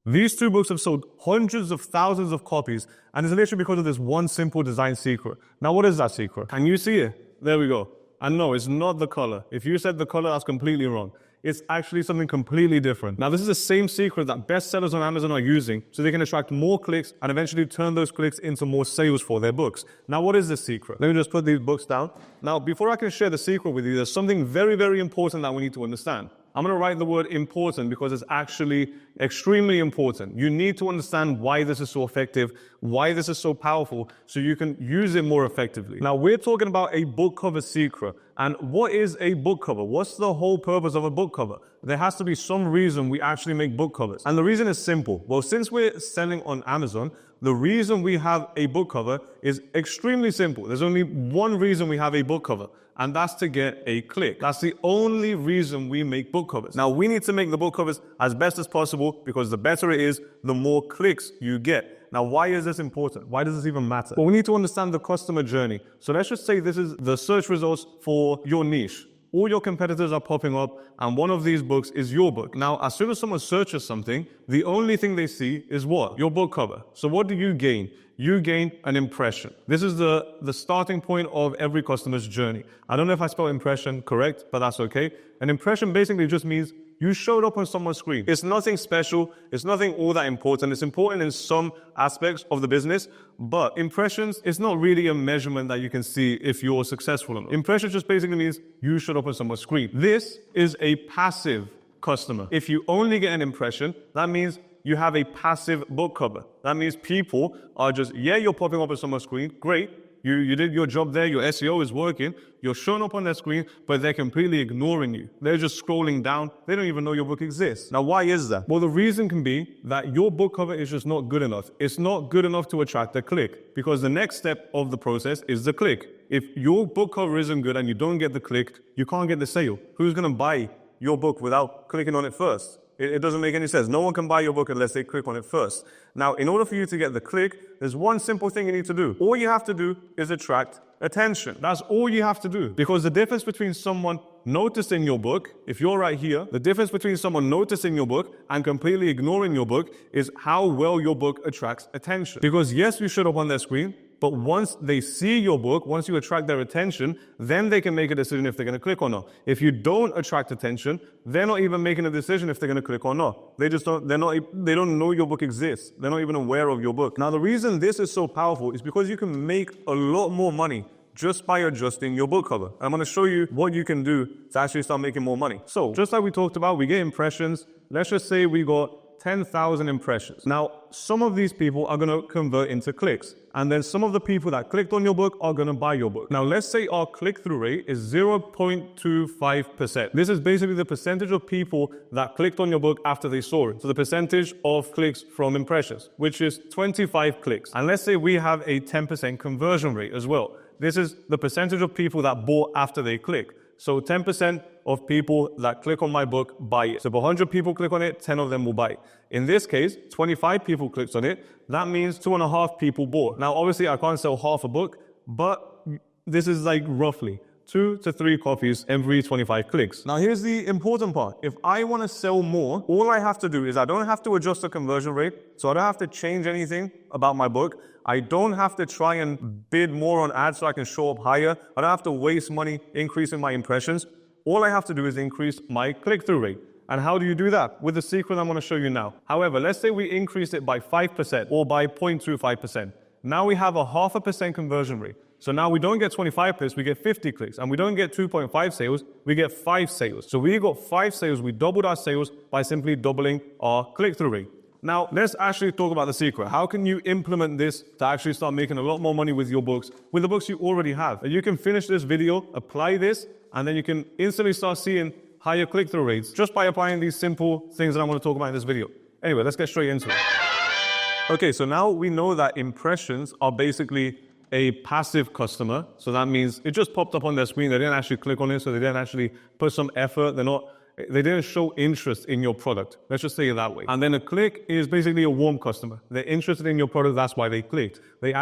These two books have sold hundreds of thousands of copies, and it's literally because of this one simple design secret. Now, what is that secret? Can you see it? There we go. And no, it's not the color. If you said the color, that's completely wrong. It's actually something completely different. Now, this is the same secret that bestsellers on Amazon are using so they can attract more clicks and eventually turn those clicks into more sales for their books. Now, what is the secret? Let me just put these books down. Now, before I can share the secret with you, there's something very, very important that we need to understand. I'm going to write the word important because it's actually extremely important. You need to understand why this is so effective, why this is so powerful, so you can use it more effectively. Now, we're talking about a book cover secret. And what is a book cover? What's the whole purpose of a book cover? There has to be some reason we actually make book covers. And the reason is simple. Well, since we're selling on Amazon, the reason we have a book cover is extremely simple. There's only one reason we have a book cover, and that's to get a click. That's the only reason we make book covers. Now, we need to make the book covers as best as possible because the better it is, the more clicks you get. Now, why is this important? Why does this even matter? Well, we need to understand the customer journey. So let's just say this is the search results for your niche. All your competitors are popping up, and one of these books is your book. Now, as soon as someone searches something, the only thing they see is what? Your book cover. So what do you gain? You gain an impression. This is the starting point of every customer's journey. I don't know if I spelled impression correct, but that's okay. An impression basically just means you showed up on someone's screen. It's nothing special. It's nothing all that important. It's important in some aspects of the business, but impressions, it's not really a measurement that you can see if you're successful or not. Impression just basically means you showed up on someone's screen. This is a passive customer. If you only get an impression, that means you have a passive book cover. That means people are just, yeah, you're popping up on someone's screen. Great. You did your job there, your SEO is working, you're showing up on their screen, but they're completely ignoring you. They're just scrolling down. They don't even know your book exists. Now, why is that? Well, the reason can be that your book cover is just not good enough. It's not good enough to attract a click because the next step of the process is the click. If your book cover isn't good and you don't get the click, you can't get the sale. Who's going to buy your book without clicking on it first? It doesn't make any sense. No one can buy your book unless they click on it first. Now, in order for you to get the click, there's one simple thing you need to do. All you have to do is attract attention. That's all you have to do. Because the difference between someone noticing your book, if you're right here, the difference between someone noticing your book and completely ignoring your book is how well your book attracts attention. Because yes, you showed up on their screen, but once they see your book, once you attract their attention, then they can make a decision if they're going to click or not. If you don't attract attention, they're not even making a decision if they're going to click or not. They don't know your book exists. They're not even aware of your book. Now, the reason this is so powerful is because you can make a lot more money just by adjusting your book cover. I'm going to show you what you can do to actually start making more money. So just like we talked about, we get impressions. Let's just say we got 10,000 impressions. Now, some of these people are going to convert into clicks. And then some of the people that clicked on your book are going to buy your book. Now, let's say our click-through rate is 0.25%. This is basically the percentage of people that clicked on your book after they saw it. So the percentage of clicks from impressions, which is 25 clicks. And let's say we have a 10% conversion rate as well. This is the percentage of people that bought after they click. So 10% of people that click on my book buy it. So if 100 people click on it, 10 of them will buy it. In this case, 25 people clicked on it. That means 2.5 people bought. Now, obviously, I can't sell half a book, but this is like roughly 2 to 3 copies every 25 clicks. Now, here's the important part. If I want to sell more, all I have to do is I don't have to adjust the conversion rate. So I don't have to change anything about my book. I don't have to try and bid more on ads so I can show up higher. I don't have to waste money increasing my impressions. All I have to do is increase my click-through rate. And how do you do that? With the secret I'm going to show you now. However, let's say we increase it by 5% or by 0.25%. Now we have a 0.5% conversion rate. So now we don't get 25 clicks, we get 50 clicks. And we don't get 2.5 sales, we get 5 sales. So we got 5 sales, we doubled our sales by simply doubling our click-through rate. Now, let's actually talk about the secret. How can you implement this to actually start making a lot more money with your books, with the books you already have? And you can finish this video, apply this, and then you can instantly start seeing higher click-through rates just by applying these simple things that I want to talk about in this video. Anyway, let's get straight into it. Okay, so now we know that impressions are basically a passive customer. So that means it just popped up on their screen. They didn't actually click on it, so they didn't actually put some effort. They didn't show interest in your product. Let's just say it that way. And then a click is basically a warm customer. They're interested in your product. That's why they clicked. They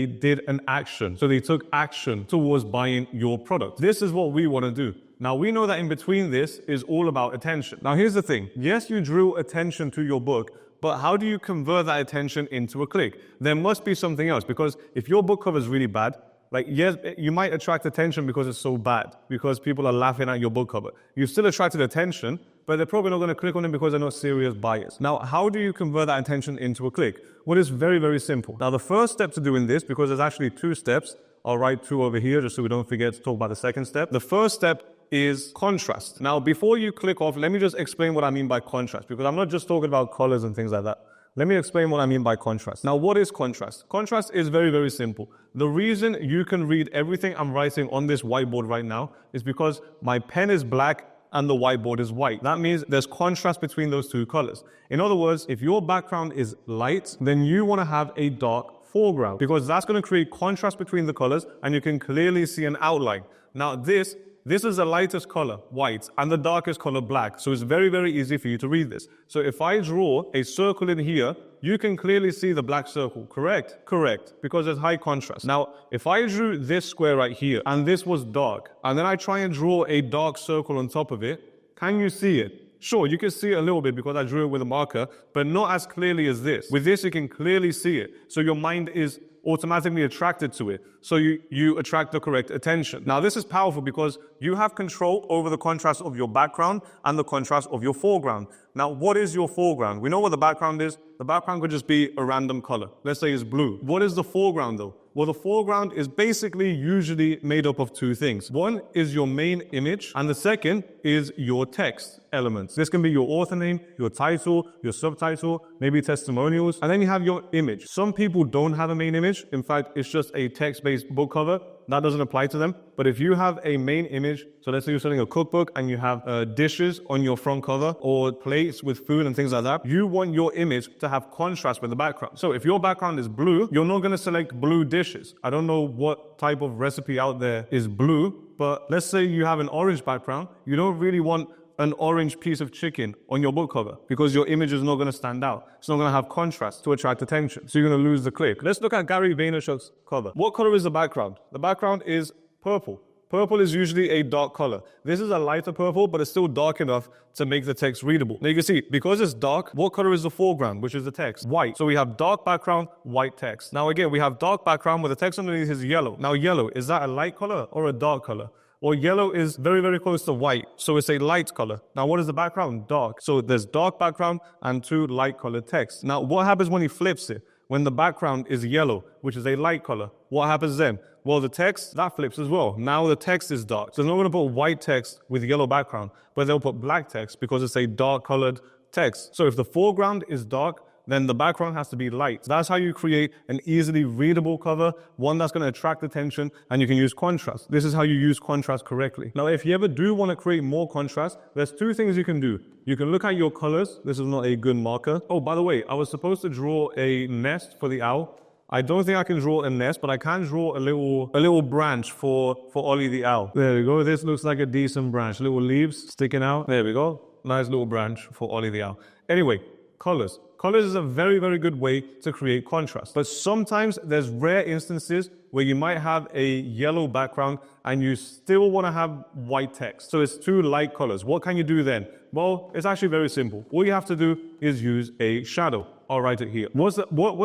did an action. So they took action towards buying your product. This is what we want to do. Now we know that in between this is all about attention. Now here's the thing. Yes, you drew attention to your book, but how do you convert that attention into a click? There must be something else, because if your book cover is really bad, like, yes, you might attract attention because it's so bad, because people are laughing at your book cover. You've still attracted attention, but they're probably not going to click on it because they're not serious buyers. Now, how do you convert that attention into a click? Well, it's very, very simple. Now, the first step to doing this, because there's actually 2 steps, I'll write 2 over here just so we don't forget to talk about the second step. The first step is contrast. Now, before you click off, let me just explain what I mean by contrast, because I'm not just talking about colors and things like that. Let me explain what I mean by contrast. Now, what is contrast? Contrast is very, very simple. The reason you can read everything I'm writing on this whiteboard right now is because my pen is black and the whiteboard is white. That means there's contrast between those 2 colors. In other words, if your background is light, then you want to have a dark foreground, because that's going to create contrast between the colors and you can clearly see an outline. Now, this is the lightest color, white, and the darkest color, black. So it's very, very easy for you to read this. So if I draw a circle in here, you can clearly see the black circle, correct? Correct, because there's high contrast. Now, if I drew this square right here, and this was dark, and then I try and draw a dark circle on top of it, can you see it? Sure, you can see it a little bit because I drew it with a marker, but not as clearly as this. With this, you can clearly see it. So your mind is automatically attracted to it. So you attract the correct attention. Now, this is powerful because you have control over the contrast of your background and the contrast of your foreground. Now, what is your foreground? We know what the background is. The background could just be a random color. Let's say it's blue. What is the foreground though? Well, the foreground is basically usually made up of 2 things. One is your main image, and the second is your text elements. This can be your author name, your title, your subtitle, maybe testimonials, and then you have your image. Some people don't have a main image. In fact, it's just a text-based book cover. That doesn't apply to them. But if you have a main image, so let's say you're selling a cookbook and you have dishes on your front cover or plates with food and things like that, you want your image to have contrast with the background. So if your background is blue, you're not going to select blue dishes. I don't know what type of recipe out there is blue, but let's say you have an orange background. You don't really want an orange piece of chicken on your book cover because your image is not going to stand out. It's not going to have contrast to attract attention. So you're going to lose the click. Let's look at Gary Vaynerchuk's cover. What color is the background? The background is purple. Purple is usually a dark color. This is a lighter purple, but it's still dark enough to make the text readable. Now you can see, because it's dark, what color is the foreground, which is the text? White. So we have dark background, white text. Now again, we have dark background where the text underneath is yellow. Now yellow, is that a light color or a dark color? Well, yellow is very, very close to white, so it's a light color. Now, what is the background? Dark. So there's dark background and 2 light colored text. Now, what happens when he flips it? When the background is yellow, which is a light color, what happens then? Well, the text, that flips as well. Now the text is dark. So they're not going to put white text with yellow background, but they'll put black text because it's a dark colored text. So if the foreground is dark, then the background has to be light. That's how you create an easily readable cover, one that's going to attract attention, and you can use contrast. This is how you use contrast correctly. Now, if you ever do want to create more contrast, there's 2 things you can do. You can look at your colors. This is not a good marker. Oh, by the way, I was supposed to draw a nest for the owl. I don't think I can draw a nest, but I can draw a little branch for Ollie the owl. There we go. This looks like a decent branch. Little leaves sticking out. There we go. Nice little branch for Ollie the owl. Anyway, colors. Colors is a very, very good way to create contrast. But sometimes there's rare instances where you might have a yellow background and you still want to have white text. So it's 2 light colors. What can you do then? Well, it's actually very simple. All you have to do is use a shadow. I'll write it here. What's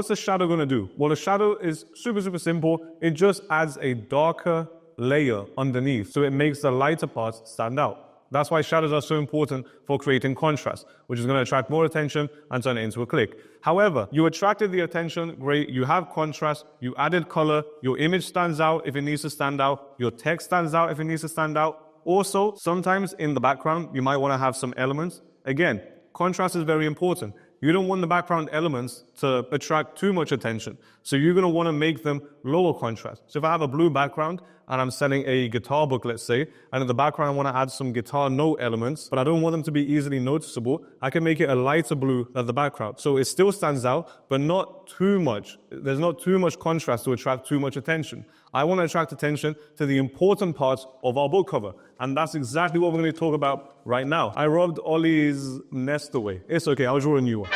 the shadow going to do? Well, the shadow is super, super simple. It just adds a darker layer underneath, so it makes the lighter parts stand out. That's why shadows are so important for creating contrast, which is going to attract more attention and turn it into a click. However, you attracted the attention, great, you have contrast, you added color, your image stands out if it needs to stand out, your text stands out if it needs to stand out. Also, sometimes in the background, you might want to have some elements. Again, contrast is very important. You don't want the background elements to attract too much attention. So you're going to want to make them lower contrast. So if I have a blue background and I'm selling a guitar book, let's say, and in the background I want to add some guitar note elements, but I don't want them to be easily noticeable, I can make it a lighter blue than the background. So it still stands out, but not too much. There's not too much contrast to attract too much attention. I want to attract attention to the important parts of our book cover. And that's exactly what we're going to talk about right now. I rubbed Ollie's nest away. It's okay, I'll draw a new one.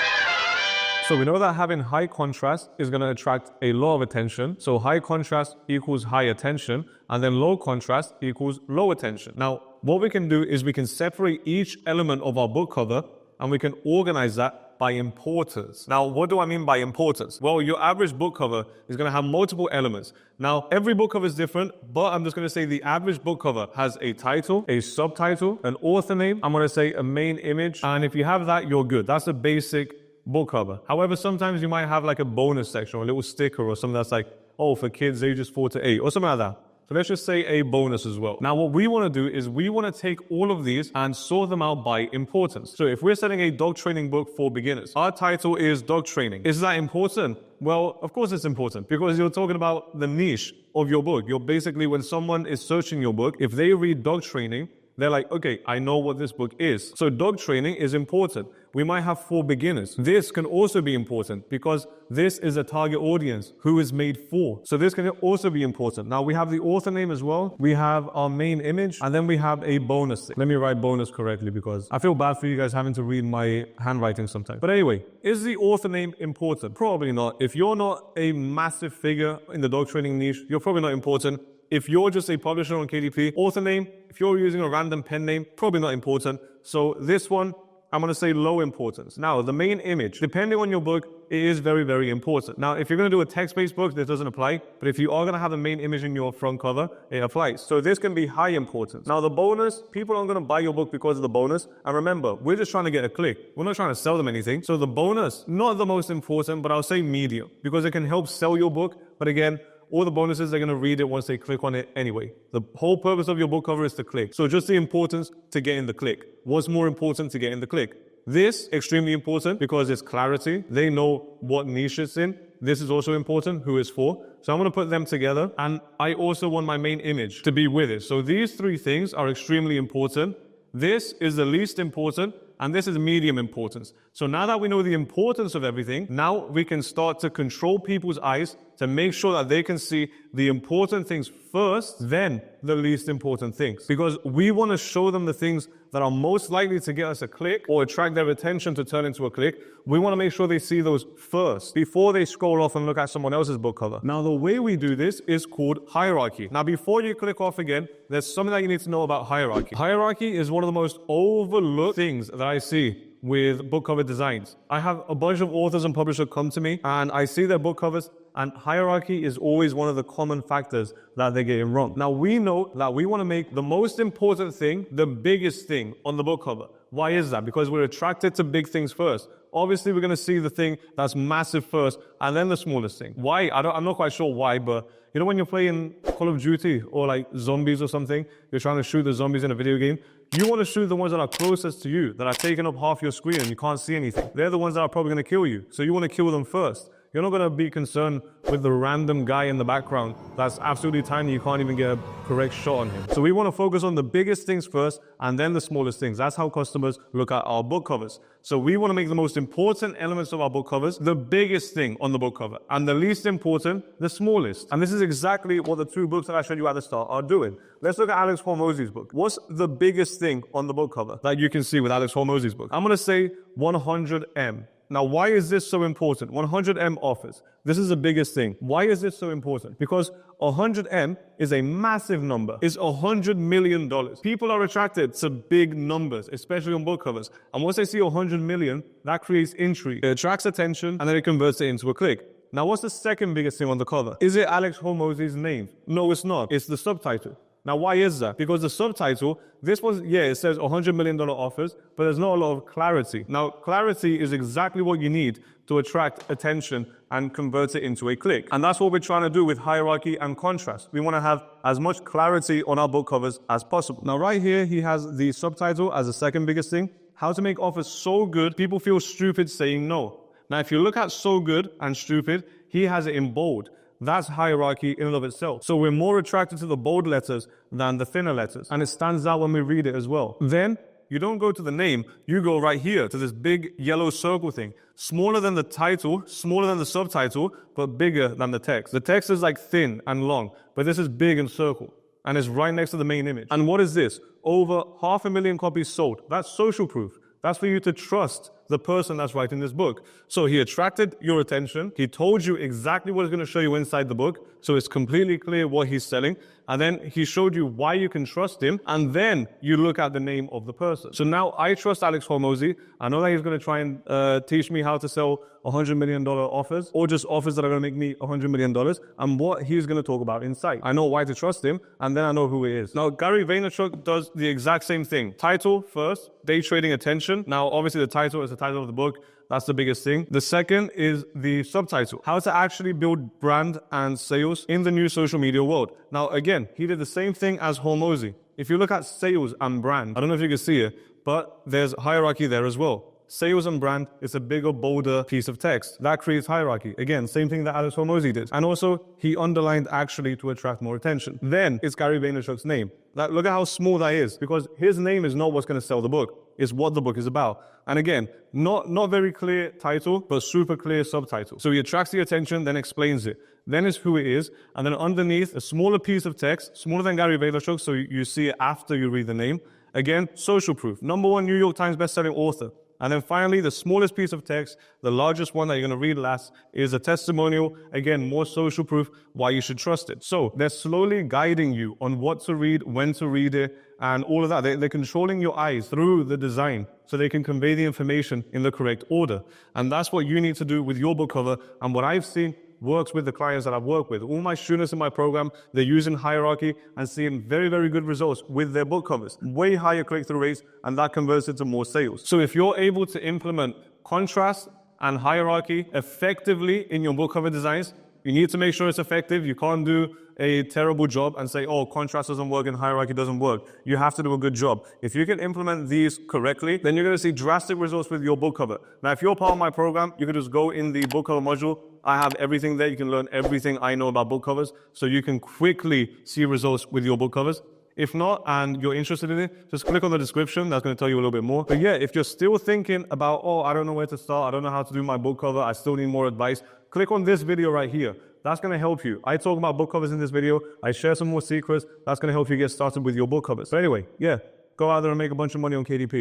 So we know that having high contrast is going to attract a lot of attention. So high contrast equals high attention, and then low contrast equals low attention. Now, what we can do is we can separate each element of our book cover and we can organize that by importance. Now, what do I mean by importance? Well, your average book cover is going to have multiple elements. Now, every book cover is different, but I'm just going to say the average book cover has a title, a subtitle, an author name. I'm going to say a main image. And if you have that, you're good. That's a basic book cover. However, sometimes you might have like a bonus section or a little sticker or something that's like, oh, for kids ages 4 to 8 or something like that. So let's just say a bonus as well. Now, what we want to do is we want to take all of these and sort them out by importance. So if we're selling a dog training book for beginners, our title is dog training. Is that important? Well, of course it's important because you're talking about the niche of your book. You're basically, when someone is searching your book, if they read dog training, they're like, okay, I know what this book is. So dog training is important. We might have for beginners. This can also be important because this is a target audience who is made for. So this can also be important. Now we have the author name as well. We have our main image and then we have a bonus. Let me write bonus correctly because I feel bad for you guys having to read my handwriting sometimes. But anyway, is the author name important? Probably not. If you're not a massive figure in the dog training niche, you're probably not important. If you're just a publisher on KDP, author name, if you're using a random pen name, probably not important. So this one, I'm going to say low importance. Now, the main image, depending on your book, it is very, very important. Now, if you're going to do a text-based book, this doesn't apply. But if you are going to have the main image in your front cover, it applies. So this can be high importance. Now, the bonus, people aren't going to buy your book because of the bonus. And remember, we're just trying to get a click. We're not trying to sell them anything. So the bonus, not the most important, but I'll say medium because it can help sell your book. But again, all the bonuses, they're going to read it once they click on it anyway. The whole purpose of your book cover is to click. So just the importance to get in the click. What's more important to get in the click? This, extremely important because it's clarity. They know what niche it's in. This is also important, who it's for. So I'm going to put them together. And I also want my main image to be with it. So these three things are extremely important. This is the least important. And this is medium importance. So now that we know the importance of everything, now we can start to control people's eyes to make sure that they can see the important things first, then the least important things. Because we want to show them the things that are most likely to get us a click or attract their attention to turn into a click. We want to make sure they see those first before they scroll off and look at someone else's book cover. Now, the way we do this is called hierarchy. Now, before you click off again, there's something that you need to know about hierarchy. Hierarchy is one of the most overlooked things that I see with book cover designs. I have a bunch of authors and publishers come to me and I see their book covers, and hierarchy is always one of the common factors that they're getting wrong. Now, we know that we want to make the most important thing the biggest thing on the book cover. Why is that? Because we're attracted to big things first. Obviously, we're going to see the thing that's massive first and then the smallest thing. Why? I'm not quite sure why, but you know when you're playing Call of Duty or like zombies or something, you're trying to shoot the zombies in a video game, you want to shoot the ones that are closest to you, that are taking up half your screen and you can't see anything. They're the ones that are probably going to kill you. So you want to kill them first. You're not going to be concerned with the random guy in the background that's absolutely tiny. You can't even get a correct shot on him. So we want to focus on the biggest things first and then the smallest things. That's how customers look at our book covers. So we want to make the most important elements of our book covers the biggest thing on the book cover and the least important, the smallest. And this is exactly what the two books that I showed you at the start are doing. Let's look at Alex Hormozi's book. What's the biggest thing on the book cover that you can see with Alex Hormozi's book? I'm going to say 100M. Now, why is this so important? 100M offers. This is the biggest thing. Why is this so important? Because 100M is a massive number. It's $100 million. People are attracted to big numbers, especially on book covers. And once they see 100 million, that creates intrigue. It attracts attention and then it converts it into a click. Now, what's the second biggest thing on the cover? Is it Alex Hormozi's name? No, it's not. It's the subtitle. Now, why is that? Because the subtitle, this was, yeah, it says $100 million offers, but there's not a lot of clarity. Now, clarity is exactly what you need to attract attention and convert it into a click. And that's what we're trying to do with hierarchy and contrast. We want to have as much clarity on our book covers as possible. Now, right here, he has the subtitle as the second biggest thing. How to make offers so good, people feel stupid saying no. Now, if you look at so good and stupid, he has it in bold. That's hierarchy in and of itself. So we're more attracted to the bold letters than the thinner letters. And it stands out when we read it as well. Then you don't go to the name, you go right here to this big yellow circle thing. Smaller than the title, smaller than the subtitle, but bigger than the text. The text is like thin and long, but this is big and circle. And it's right next to the main image. And what is this? Over 500,000 copies sold. That's social proof. That's for you to trust the person that's writing this book. So he attracted your attention. He told you exactly what he's going to show you inside the book. So it's completely clear what he's selling. And then he showed you why you can trust him. And then you look at the name of the person. So now I trust Alex Hormozi. I know that he's going to try and teach me how to sell $100 million offers, or just offers that are going to make me $100 million, and what he's going to talk about in sight. I know why to trust him, and then I know who he is. Now, Gary Vaynerchuk does the exact same thing. Title first, day trading attention. Now, obviously the title is the title of the book. That's the biggest thing. The second is the subtitle, how to actually build brand and sales in the new social media world. Now, again, he did the same thing as Hormozi. If you look at sales and brand, I don't know if you can see it, but there's hierarchy there as well. Sales and brand is a bigger, bolder piece of text. That creates hierarchy. Again, same thing that Alex Hormozi did. And also, he underlined actually to attract more attention. Then it's Gary Vaynerchuk's name. Look at how small that is, because his name is not what's going to sell the book. It's what the book is about. And again, not very clear title, but super clear subtitle. So he attracts the attention, then explains it. Then it's who it is. And then underneath, a smaller piece of text, smaller than Gary Vaynerchuk, so you see it after you read the name. Again, social proof. #1 New York Times bestselling author. And then finally, the smallest piece of text, the largest one that you're going to read last, is a testimonial. Again, more social proof why you should trust it. So they're slowly guiding you on what to read, when to read it, and all of that. They're controlling your eyes through the design so they can convey the information in the correct order. And that's what you need to do with your book cover. And what I've seen works with the clients that I've worked with. All my students in my program, they're using hierarchy and seeing very, very good results with their book covers. Way higher click-through rates, and that converts into more sales. So if you're able to implement contrast and hierarchy effectively in your book cover designs, you need to make sure it's effective. You can't do a terrible job and say, oh, contrast doesn't work and hierarchy doesn't work. You have to do a good job. If you can implement these correctly, then you're going to see drastic results with your book cover. Now, if you're part of my program, you can just go in the book cover module. I have everything there. You can learn everything I know about book covers, so you can quickly see results with your book covers. If not, and you're interested in it, just click on the description. That's going to tell you a little bit more. But yeah, if you're still thinking about, oh, I don't know where to start, I don't know how to do my book cover, I still need more advice, click on this video right here. That's going to help you. I talk about book covers in this video. I share some more secrets. That's going to help you get started with your book covers. But anyway, yeah, go out there and make a bunch of money on KDP.